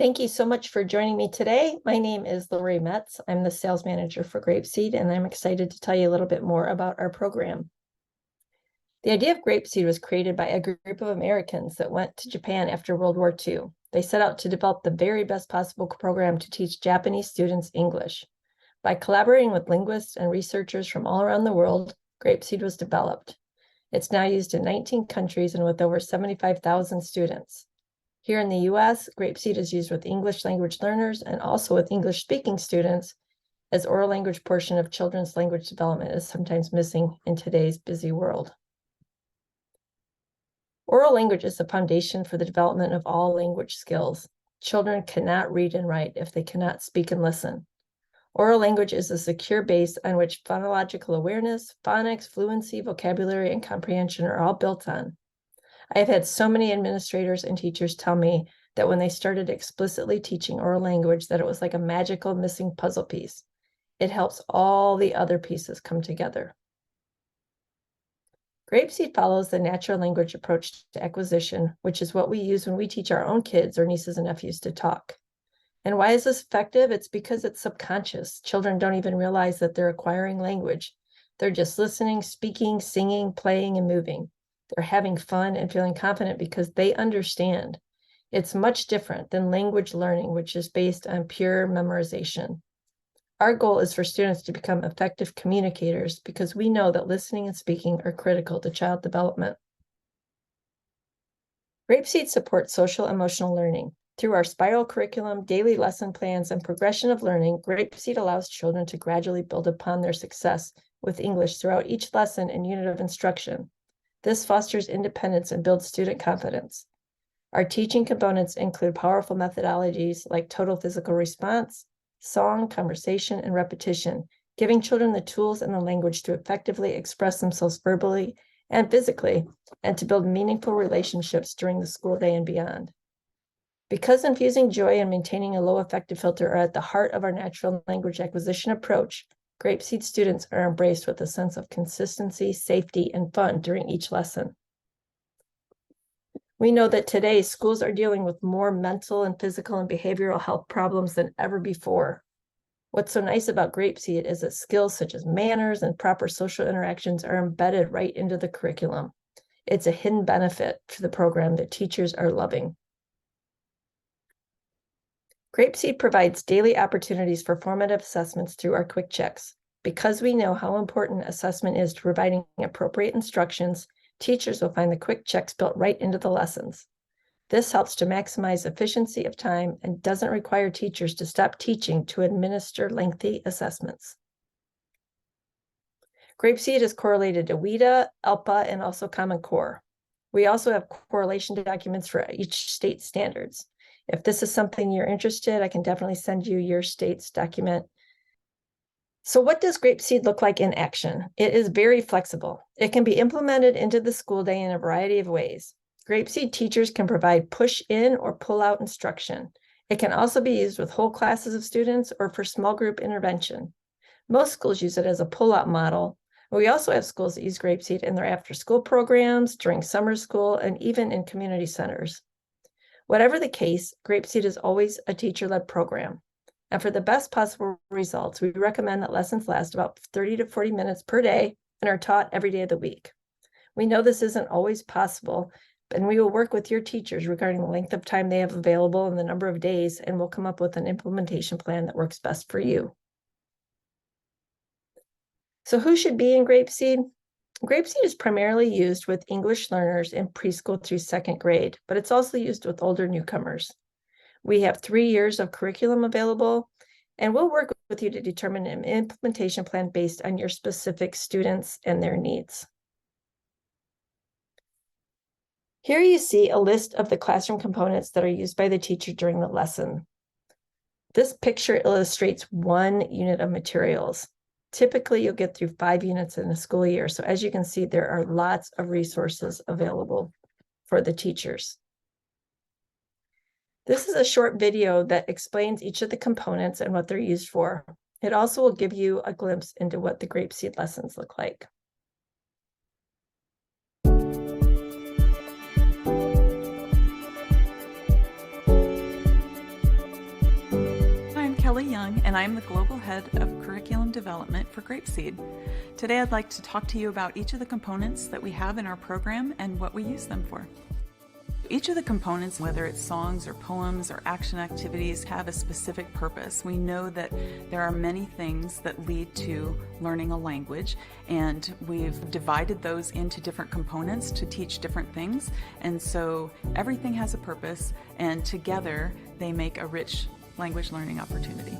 Thank you so much for joining me today. My name is Lori Metz. I'm the sales manager for GrapeSEED, and I'm excited to tell you a little bit more about our program. The idea of GrapeSEED was created by a group of Americans that went to Japan after World War II. They set out to develop the very best possible program to teach Japanese students English. By collaborating with linguists and researchers from all around the world, GrapeSEED was developed. It's now used in 19 countries and with over 75,000 students. Here in the US, GrapeSEED is used with English language learners and also with English-speaking students, as oral language portion of children's language development is sometimes missing in today's busy world. Oral language is the foundation for the development of all language skills. Children cannot read and write if they cannot speak and listen. Oral language is a secure base on which phonological awareness, phonics, fluency, vocabulary, and comprehension are all built on. I have had so many administrators and teachers tell me that when they started explicitly teaching oral language, that it was like a magical missing puzzle piece. It helps all the other pieces come together. GrapeSEED follows the natural language approach to acquisition, which is what we use when we teach our own kids or nieces and nephews to talk. And why is this effective? It's because it's subconscious. Children don't even realize that they're acquiring language. They're just listening, speaking, singing, playing, and moving. They're having fun and feeling confident because they understand. It's much different than language learning, which is based on pure memorization. Our goal is for students to become effective communicators because we know that listening and speaking are critical to child development. GrapeSEED supports social emotional learning. Through our spiral curriculum, daily lesson plans, and progression of learning, GrapeSEED allows children to gradually build upon their success with English throughout each lesson and unit of instruction. This fosters independence and builds student confidence. Our teaching components include powerful methodologies like total physical response, song, conversation, and repetition, giving children the tools and the language to effectively express themselves verbally and physically, and to build meaningful relationships during the school day and beyond. Because infusing joy and maintaining a low affective filter are at the heart of our natural language acquisition approach, GrapeSEED students are embraced with a sense of consistency, safety, and fun during each lesson. We know that today schools are dealing with more mental and physical and behavioral health problems than ever before. What's so nice about GrapeSEED is that skills such as manners and proper social interactions are embedded right into the curriculum. It's a hidden benefit to the program that teachers are loving. GrapeSEED provides daily opportunities for formative assessments through our quick checks. Because we know how important assessment is to providing appropriate instructions, teachers will find the quick checks built right into the lessons. This helps to maximize efficiency of time and doesn't require teachers to stop teaching to administer lengthy assessments. GrapeSEED is correlated to WIDA, ELPA, and also Common Core. We also have correlation documents for each state standards. If this is something you're interested, I can definitely send you your state's document. So what does GrapeSEED look like in action? It is very flexible. It can be implemented into the school day in a variety of ways. GrapeSEED teachers can provide push-in or pull-out instruction. It can also be used with whole classes of students or for small group intervention. Most schools use it as a pull-out model. We also have schools that use GrapeSEED in their after-school programs, during summer school, and even in community centers. Whatever the case, GrapeSEED is always a teacher-led program. And for the best possible results, we recommend that lessons last about 30 to 40 minutes per day and are taught every day of the week. We know this isn't always possible, and we will work with your teachers regarding the length of time they have available and the number of days, and we'll come up with an implementation plan that works best for you. So who should be in GrapeSEED? GrapeSEED is primarily used with English learners in preschool through second grade, but it's also used with older newcomers. We have 3 years of curriculum available, and we'll work with you to determine an implementation plan based on your specific students and their needs. Here you see a list of the classroom components that are used by the teacher during the lesson. This picture illustrates 1 unit of materials. Typically, you'll get through 5 units in a school year. So as you can see, there are lots of resources available for the teachers. This is a short video that explains each of the components and what they're used for. It also will give you a glimpse into what the GrapeSEED lessons look like. Kelly Young, and I'm the Global Head of Curriculum Development for GrapeSEED. Today I'd like to talk to you about each of the components that we have in our program and what we use them for. Each of the components, whether it's songs or poems or action activities, have a specific purpose. We know that there are many things that lead to learning a language, and we've divided those into different components to teach different things. And so everything has a purpose, and together they make a rich language learning opportunity.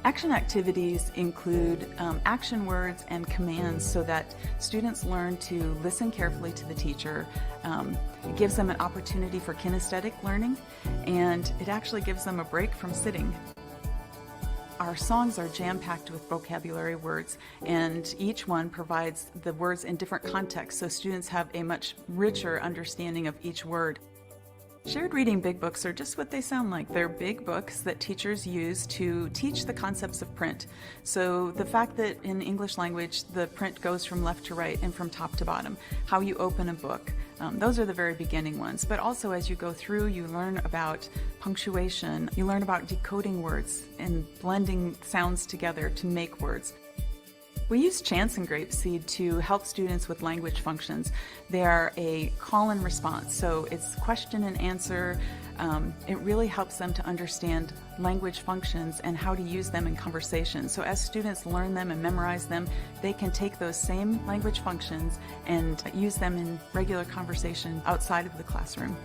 Action activities include action words and commands so that students learn to listen carefully to the teacher. It gives them an opportunity for kinesthetic learning, and it actually gives them a break from sitting. Our songs are jam-packed with vocabulary words, and each one provides the words in different contexts, so students have a much richer understanding of each word. Shared reading big books are just what they sound like. They're big books that teachers use to teach the concepts of print. So the fact that in English language the print goes from left to right and from top to bottom, how you open a book, those are the very beginning ones. But also as you go through, you learn about punctuation, you learn about decoding words and blending sounds together to make words. We use chants in GrapeSEED to help students with language functions. They are a call and response, so it's question and answer. It really helps them to understand language functions and how to use them in conversation. So as students learn them and memorize them, they can take those same language functions and use them in regular conversation outside of the classroom.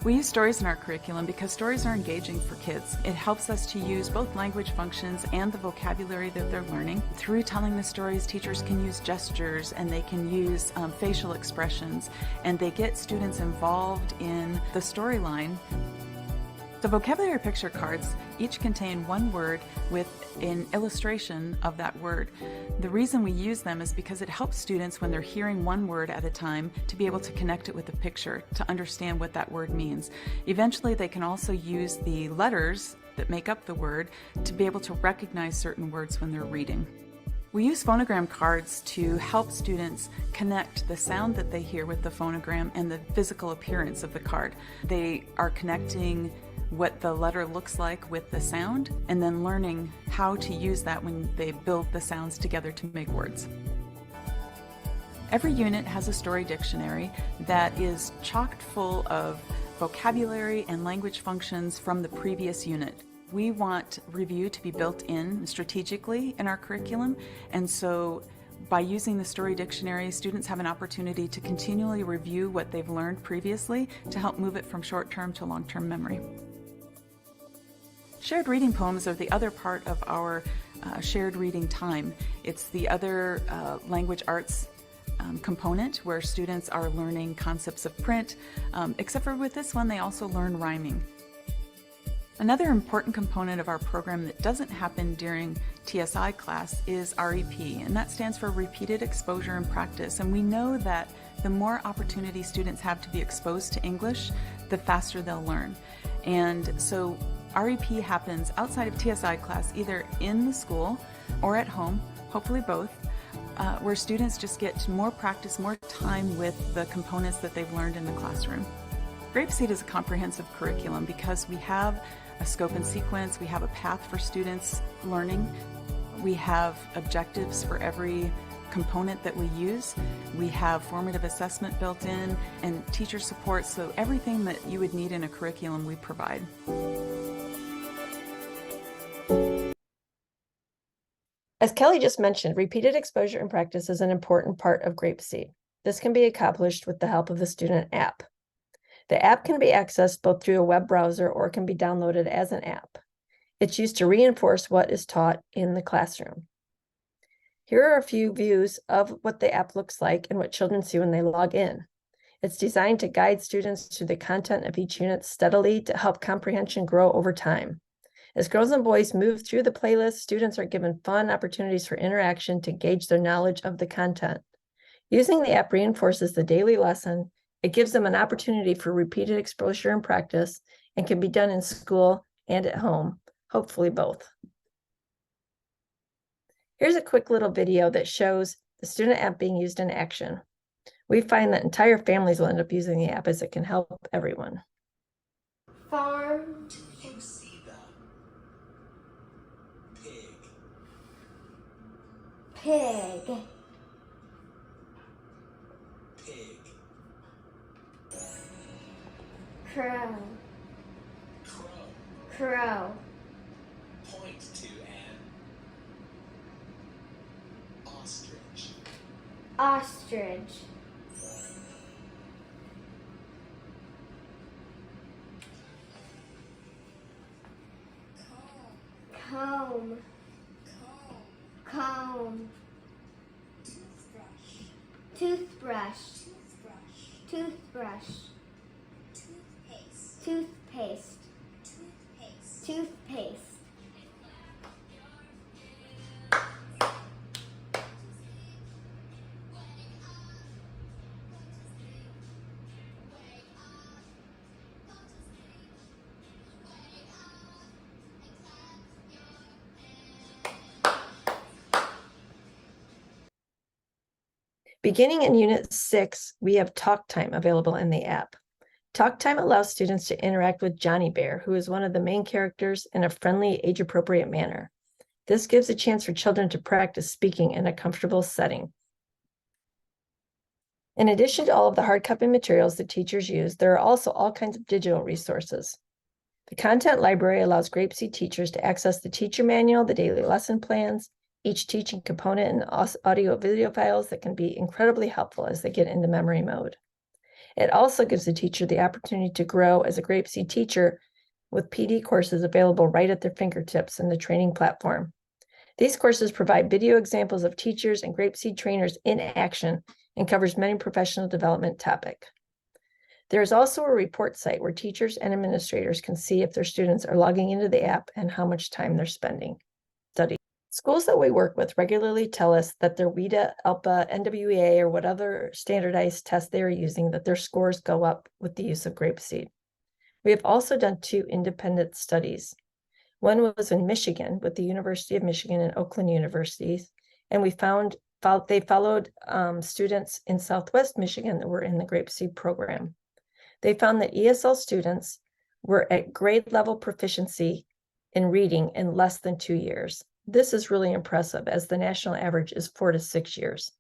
We use stories in our curriculum because stories are engaging for kids. It helps us to use both language functions and the vocabulary that they're learning. Through telling the stories, teachers can use gestures and they can use facial expressions, and they get students involved in the storyline. The vocabulary picture cards each contain one word with an illustration of that word. The reason we use them is because it helps students when they're hearing one word at a time to be able to connect it with a picture, to understand what that word means. Eventually they can also use the letters that make up the word to be able to recognize certain words when they're reading. We use phonogram cards to help students connect the sound that they hear with the phonogram and the physical appearance of the card. They are connecting what the letter looks like with the sound, and then learning how to use that when they build the sounds together to make words. Every unit has a story dictionary that is chocked full of vocabulary and language functions from the previous unit. We want review to be built in strategically in our curriculum, and so by using the story dictionary, students have an opportunity to continually review what they've learned previously to help move it from short-term to long-term memory. Shared reading poems are the other part of our shared reading time. It's the other language arts component where students are learning concepts of print, except for with this one they also learn rhyming. Another important component of our program that doesn't happen during TSI class is REP, and that stands for Repeated Exposure and Practice. And we know that the more opportunity students have to be exposed to English, the faster they'll learn. And so REP happens outside of TSI class, either in the school or at home, hopefully both, where students just get more practice, more time with the components that they've learned in the classroom. GrapeSEED is a comprehensive curriculum because we have a scope and sequence, we have a path for students learning, we have objectives for every component that we use, we have formative assessment built in, and teacher support, so everything that you would need in a curriculum we provide. As Kelly just mentioned, repeated exposure and practice is an important part of GrapeSEED. This can be accomplished with the help of the student app. The app can be accessed both through a web browser or can be downloaded as an app. It's used to reinforce what is taught in the classroom. Here are a few views of what the app looks like and what children see when they log in. It's designed to guide students through the content of each unit steadily to help comprehension grow over time. As girls and boys move through the playlist, students are given fun opportunities for interaction to gauge their knowledge of the content. Using the app reinforces the daily lesson. It gives them an opportunity for repeated exposure and practice, and can be done in school and at home, hopefully both. Here's a quick little video that shows the student app being used in action. We find that entire families will end up using the app as it can help everyone. Farm. Do you see Pig. Pig. Crow. Crow. Crow. Point to an ostrich. Ostrich. Comb. Comb. Toothbrush. Toothbrush. Toothpaste. Toothpaste. Beginning in Unit 6, we have Talk Time available in the app. Talk Time allows students to interact with Johnny Bear, who is one of the main characters, in a friendly, age-appropriate manner. This gives a chance for children to practice speaking in a comfortable setting. In addition to all of the hard copy materials that teachers use, there are also all kinds of digital resources. The content library allows GrapeSEED teachers to access the teacher manual, the daily lesson plans, each teaching component, and audio video files that can be incredibly helpful as they get into memory mode. It also gives the teacher the opportunity to grow as a GrapeSEED teacher with PD courses available right at their fingertips in the training platform. These courses provide video examples of teachers and GrapeSEED trainers in action and covers many professional development topics. There is also a report site where teachers and administrators can see if their students are logging into the app and how much time they're spending studying. Schools that we work with regularly tell us that their WIDA, ELPA, NWEA, or whatever standardized test they are using, that their scores go up with the use of GrapeSEED. We have also done 2 independent studies. One was in Michigan with the University of Michigan and Oakland universities, and they followed students in Southwest Michigan that were in the GrapeSEED program. They found that ESL students were at grade level proficiency in reading in less than 2 years. This is really impressive, as the national average is 4 to 6 years.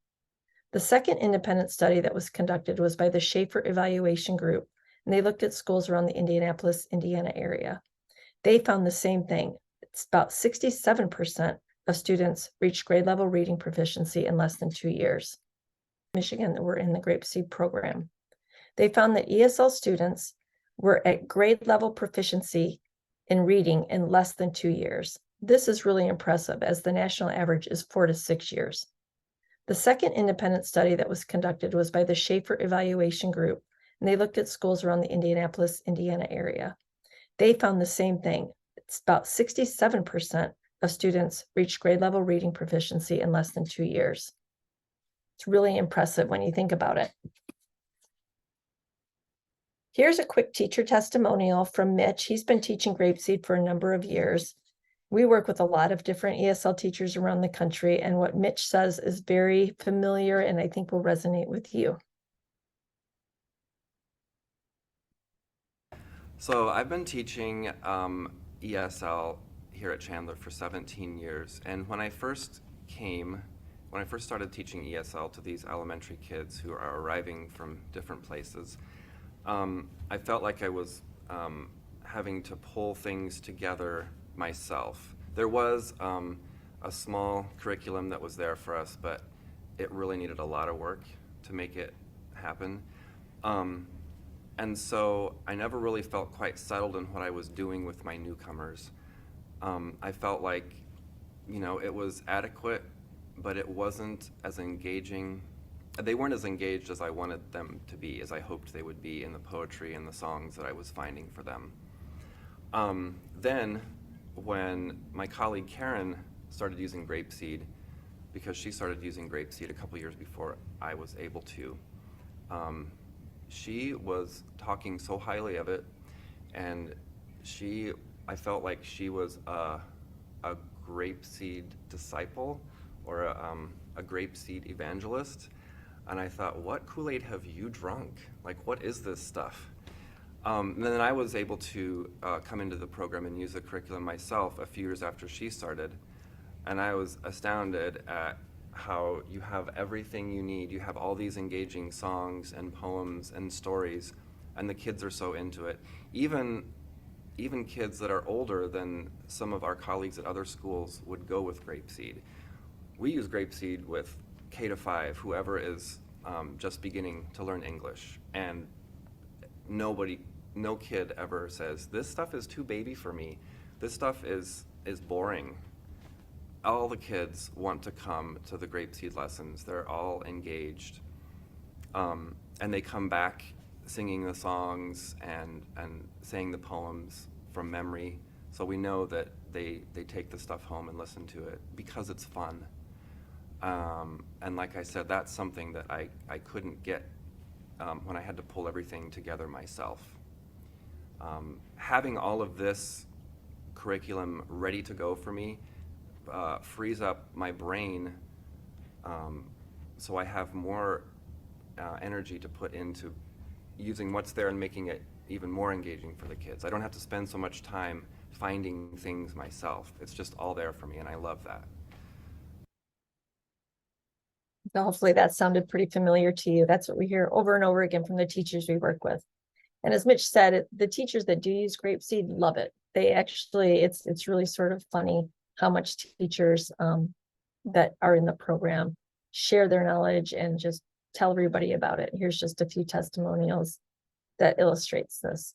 The second independent study that was conducted was by the Schaefer Evaluation Group, and they looked at schools around the Indianapolis, Indiana area. They found the same thing. It's about 67% of students reached grade level reading proficiency in less than 2 years. Michigan that were in the GrapeSEED program. They found that ESL students were at grade level proficiency in reading in less than 2 years. This is really impressive, as the national average is 4 to 6 years. The second independent study that was conducted was by the Schaefer Evaluation Group, and they looked at schools around the Indianapolis, Indiana area. They found the same thing. It's about 67% of students reached grade level reading proficiency in less than 2 years. It's really impressive when you think about it. Here's a quick teacher testimonial from Mitch. He's been teaching GrapeSEED for a number of years. We work with a lot of different ESL teachers around the country, and what Mitch says is very familiar and I think will resonate with you. So I've been teaching ESL here at Chandler for 17 years, and when I first started teaching ESL to these elementary kids who are arriving from different places, I felt like I was having to pull things together myself. There was a small curriculum that was there for us, but it really needed a lot of work to make it happen. And so I never really felt quite settled in what I was doing with my newcomers. I felt like, it was adequate, but it wasn't as engaging. They weren't as engaged as I wanted them to be, as I hoped they would be in the poetry and the songs that I was finding for them. Then, when my colleague Karen started using GrapeSEED, because she started using GrapeSEED a couple years before I was able to, she was talking so highly of it, and I felt like she was a GrapeSEED disciple, or a GrapeSEED evangelist. And I thought, what Kool-Aid have you drunk? Like, what is this stuff? And then I was able to come into the program and use the curriculum myself a few years after she started. And I was astounded at how you have everything you need. You have all these engaging songs and poems and stories, and the kids are so into it. Even kids that are older than some of our colleagues at other schools would go with GrapeSEED. We use GrapeSEED with K to 5, whoever is just beginning to learn English, and no kid ever says, this stuff is too baby for me. This stuff is boring. All the kids want to come to the GrapeSEED lessons. They're all engaged. And they come back singing the songs and saying the poems from memory. So we know that they take the stuff home and listen to it because it's fun. And like I said, that's something that I couldn't get when I had to pull everything together myself. Having all of this curriculum ready to go for me frees up my brain, so I have more energy to put into using what's there and making it even more engaging for the kids. I don't have to spend so much time finding things myself. It's just all there for me, and I love that. So hopefully that sounded pretty familiar to you. That's what we hear over and over again from the teachers we work with. And as Mitch said, the teachers that do use GrapeSEED love it. They actually, it's really sort of funny how much teachers that are in the program share their knowledge and just tell everybody about it. Here's just a few testimonials that illustrates this.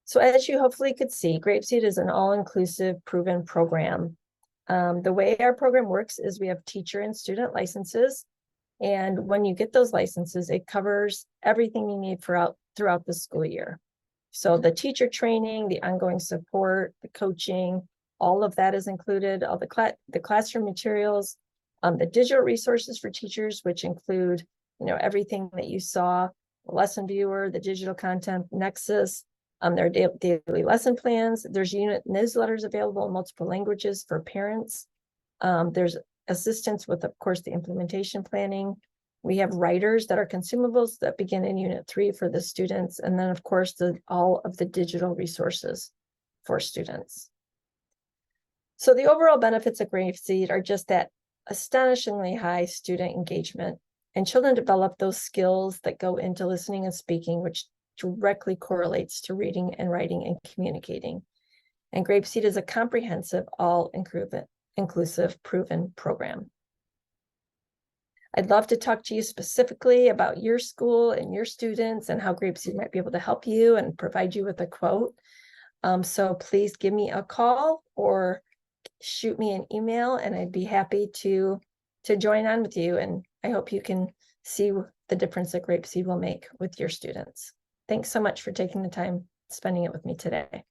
So as you hopefully could see, GrapeSEED is an all-inclusive proven program. The way our program works is we have teacher and student licenses. And when you get those licenses, it covers everything you need throughout the school year. So the teacher training, the ongoing support, the coaching, all of that is included, all the classroom materials, the digital resources for teachers, which include, everything that you saw, the lesson viewer, the digital content nexus, their daily lesson plans. There's unit newsletters available in multiple languages for parents. There's assistance with, of course, the implementation planning. We have writers that are consumables that begin in Unit 3 for the students. And then, of course, all of the digital resources for students. So the overall benefits of GrapeSEED are just that astonishingly high student engagement, and children develop those skills that go into listening and speaking, which directly correlates to reading and writing and communicating. And GrapeSEED is a comprehensive, all-inclusive, proven program. I'd love to talk to you specifically about your school and your students and how GrapeSEED might be able to help you and provide you with a quote. So please give me a call or shoot me an email, and I'd be happy to join on with you. And I hope you can see the difference that GrapeSEED will make with your students. Thanks so much for taking the time spending it with me today.